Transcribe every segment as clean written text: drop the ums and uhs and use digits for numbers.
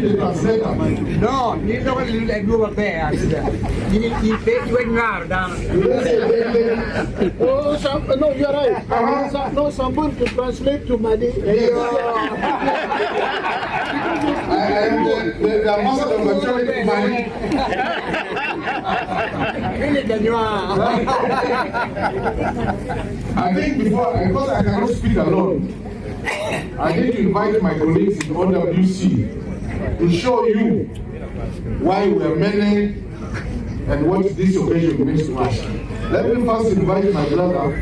need a translator. No, you don't do a bear. You take you down. Oh, no, you're right. No, someone to translate to Mali. I am the ambassador of Acholi to Mali. I think because I cannot speak alone, I need to invite my colleagues in OWC to show you why we are many and what this occasion means to us. Let me first invite my brother,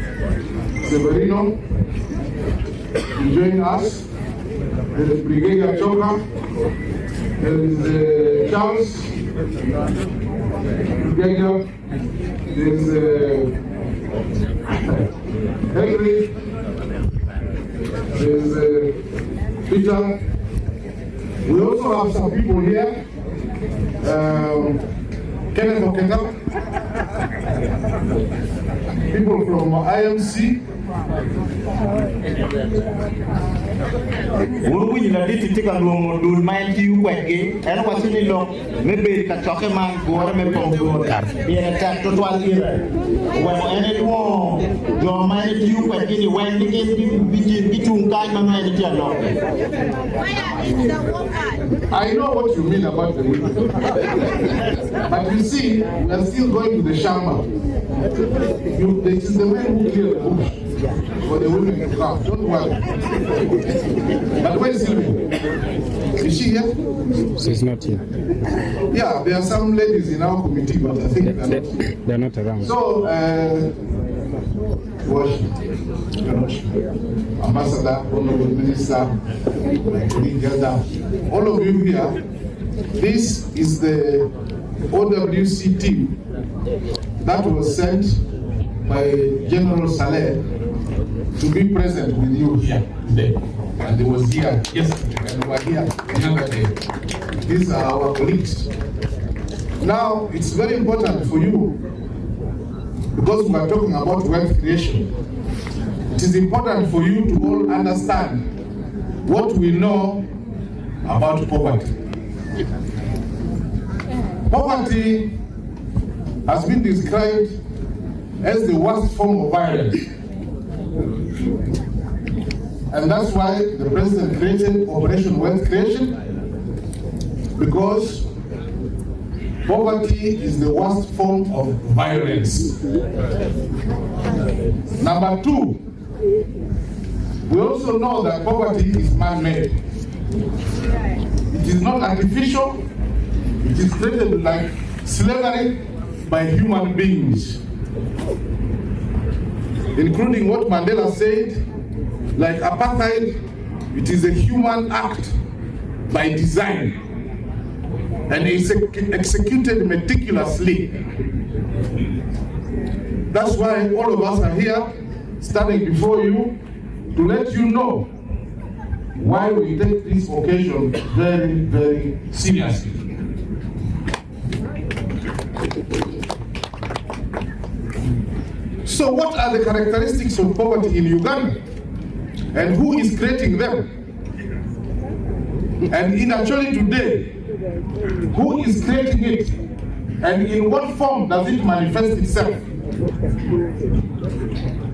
Severino, to join us. There is Brigadier Chope, there is Charles, Brigadier, there is Henry, there is Peter. We also have some people here. Kenneth Oketa, people from IMC. We will need to take a long do mind you again, and what's in the law, maybe a chocolate man go on a go in a tap to 12 years. When anyone, your mind you again, when you get between kind of mind. I know what you mean about the women. But you see, we are still going to the shamba. This is the man who cleared the bush for the women to come. Don't worry. But where is Sylvia? Is she here? She's not here. Yeah, there are some ladies in our committee, but I think they're not around. So, Ambassador, Honorable Minister, all of you here, this is the OWC team that was sent by General Saleh to be present with you here today. And they was here yesterday and we were here the other day. These are our colleagues. Now, it's very important for you, because we are talking about wealth creation, it is important for you to all understand what we know about poverty. Poverty has been described as the worst form of violence. And that's why the President created Operation Wealth Creation, because poverty is the worst form of violence. Number two, we also know that poverty is man-made. It is not artificial. It is created like slavery by human beings, including what Mandela said, like apartheid, it is a human act by design, and it's executed meticulously. That's why all of us are here, standing before you, to let you know why we take this occasion very, very seriously. So what are the characteristics of poverty in Uganda? And who is creating them? And in Acholi today, who is creating it? And in what form does it manifest itself?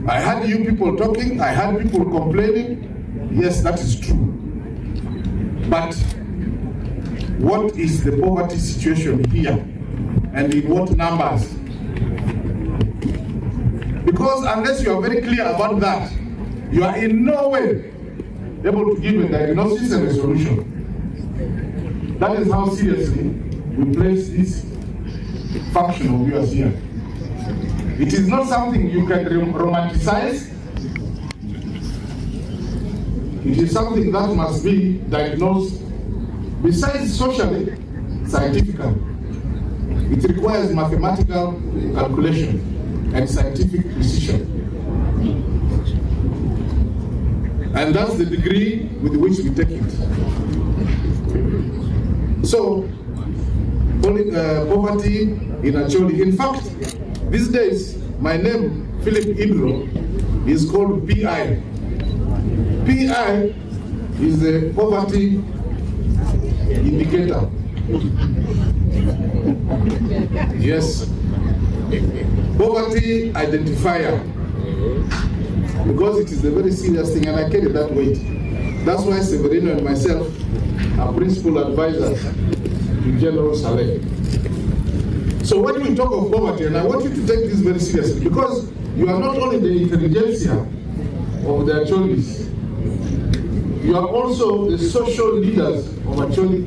I heard you people talking, I heard people complaining. Yes, that is true. But what is the poverty situation here? And in what numbers? Because unless you are very clear about that, you are in no way able to give a diagnosis and a solution. That is how seriously we place this function of yours here. It is not something you can romanticize. It is something that must be diagnosed, besides socially, scientifically. It requires mathematical calculation and scientific precision. And that's the degree with which we take it. So, poverty in Acholi. In fact, these days, my name, Philip Ibro, is called PI. PI is the poverty indicator. Yes. Poverty identifier. Because it is a very serious thing and I carry that weight. That's why Severino and myself are principal advisors to General Saleh. So when we talk of poverty, and I want you to take this very seriously, because you are not only the intelligentsia of the Acholis, you are also the social leaders of Acholi.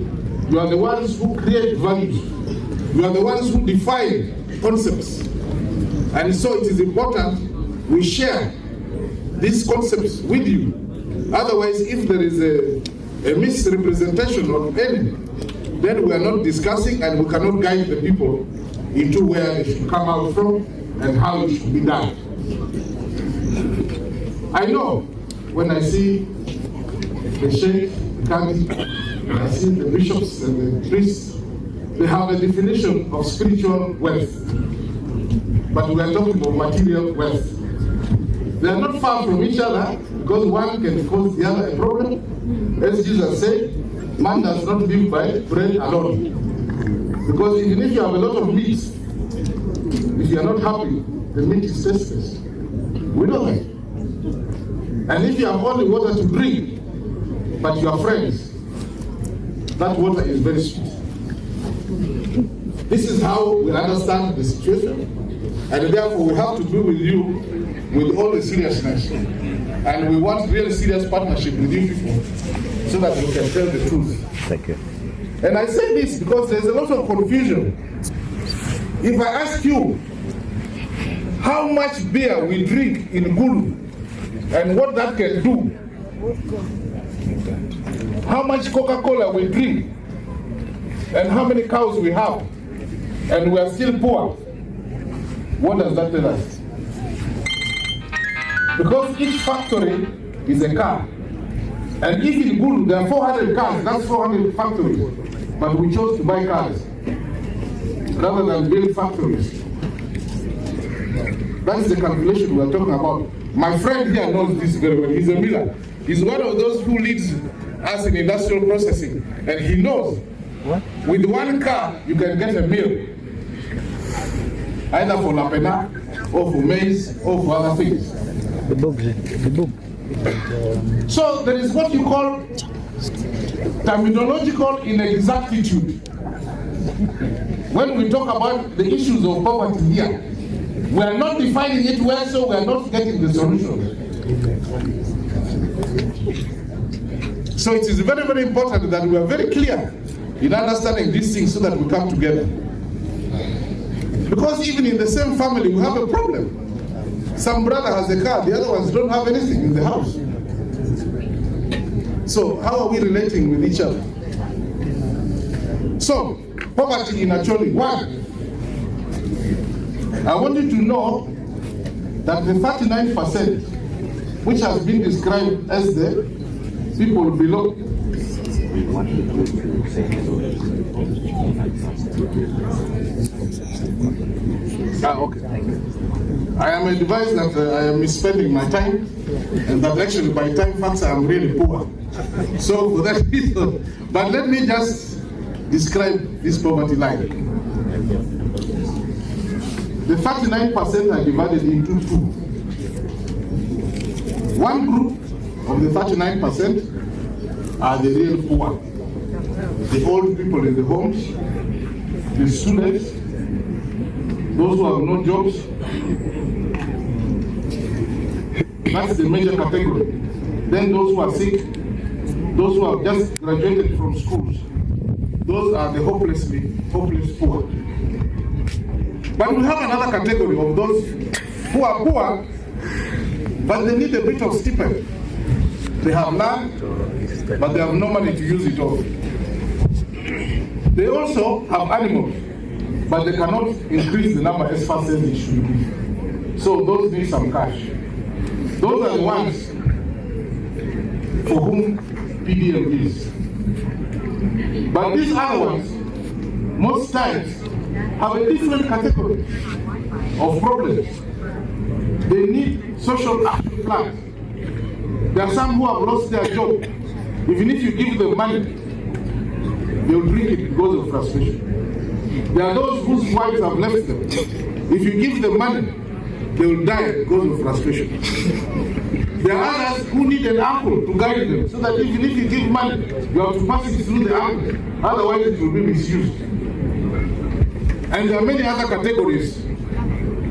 You are the ones who create values. You are the ones who define concepts. And so it is important we share these concepts with you. Otherwise, if there is a misrepresentation of any, then we are not discussing and we cannot guide the people into where they should come out from and how it should be done. I know when I see the sheikh, the Kadi, I see the bishops and the priests, they have a definition of spiritual wealth. But we are talking about material wealth. They are not far from each other because one can cause the other a problem. As Jesus said, man does not live by bread alone. Because even if you have a lot of meat, if you are not happy, the meat is tasteless. We know that. And if you have only water to drink, but you are friends, that water is very sweet. This is how we understand the situation, and therefore we have to be with you with all the seriousness. And we want really serious partnership with you people so that we can tell the truth. Thank you. And I say this because there's a lot of confusion. If I ask you how much beer we drink in Gulu and what that can do, how much Coca-Cola we drink and how many cows we have, and we are still poor, what does that tell us? Because each factory is a car. And if in Gulu there are 400 cars, that's 400 factories. But we chose to buy cars rather than build factories. That's the calculation we are talking about. My friend here knows this very well. He's a miller. He's one of those who leads us in industrial processing. And he knows with one car you can get a mill. Either for lapena, or for maize, or for other things. The book. So there is what you call terminological inexactitude. When we talk about the issues of poverty here, we are not defining it well, so we are not getting the solution. So it is very, very important that we are very clear in understanding these things so that we come together. Because even in the same family, we have a problem. Some brother has a car, the other ones don't have anything in the house. So how are we relating with each other? So, poverty in Acholi. One, I want you to know that the 39%, which has been described as the people below, okay. I am advised that I am misspending my time, and that actually by time facts I am really poor. So for that reason, but let me just describe this poverty line. The 39% are divided into two. One group of the 39% are the real poor, the old people in the homes, the students, those who have no jobs. That's the major category. Then those who are sick, those who have just graduated from schools, those are the hopeless poor. But we have another category of those who are poor, but they need a bit of stipend. They have land, but they have no money to use it all. They also have animals, but they cannot increase the number as fast as they should be. So those need some cash. Those are the ones for whom PDM is. But these other ones, most times, have a different category of problems. They need social action plans. There are some who have lost their job. Even if you give them money, they will drink it because of frustration. There are those whose wives have left them. If you give them money, they will die because of frustration. There are others who need an uncle to guide them, so that even if you give money, you have to pass it through the uncle, otherwise it will be misused. And there are many other categories,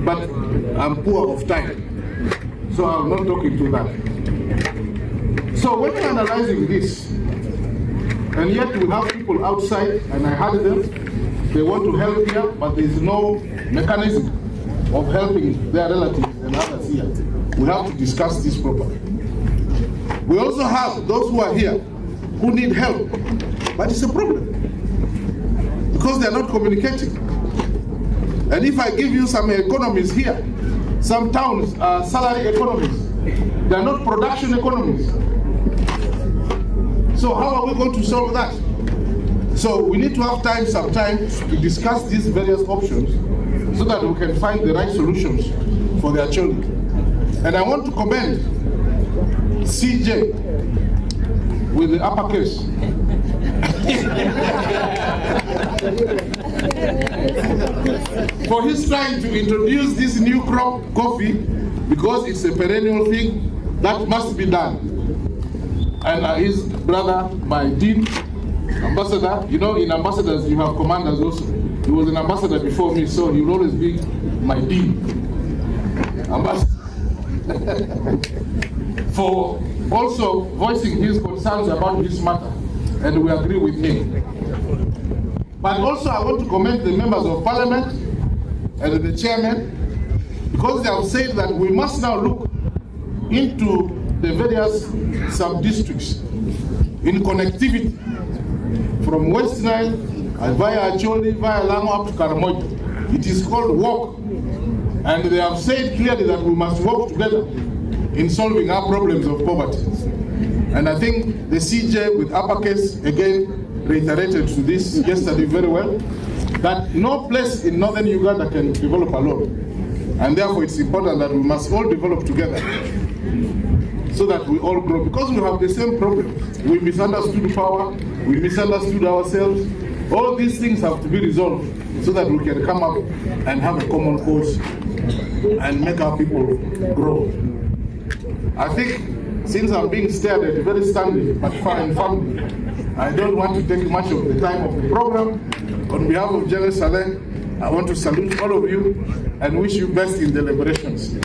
but I'm poor of time, so I'm not talking to that. So when we're analyzing this, and yet we have people outside, and I heard them, they want to help here, but there is no mechanism of helping their relatives and others here. We have to discuss this properly. We also have those who are here who need help, but it's a problem because they are not communicating. And if I give you some economies here, some towns are salary economies, they are not production economies. So how are we going to solve that? So we need to have time sometimes to discuss these various options so that we can find the right solutions for their children. And I want to commend CJ with the uppercase. For his trying to introduce this new crop coffee, because it's a perennial thing that must be done. And his brother, my dean, ambassador, you know, in ambassadors you have commanders also. He was an ambassador before me, so he will always be my dean. Ambassador. For also voicing his concerns about this matter, and we agree with him. But also I want to commend the members of parliament and the chairman, because they have said that we must now look into the various sub-districts in connectivity from West Nile via Acholi, via Lamu up to Karamoja. It is called WALK, and they have said clearly that we must work together in solving our problems of poverty. And I think the CJ with uppercase again reiterated to this yesterday very well, that no place in northern Uganda can develop alone. And therefore it's important that we must all develop together so that we all grow, because we have the same problem. We misunderstood power, we misunderstood ourselves. All these things have to be resolved so that we can come up and have a common cause and make our people grow. I think since I'm being stared at very sternly but fine family, I don't want to take much of the time of the program. On behalf of General Saleh, I want to salute all of you and wish you best in deliberations.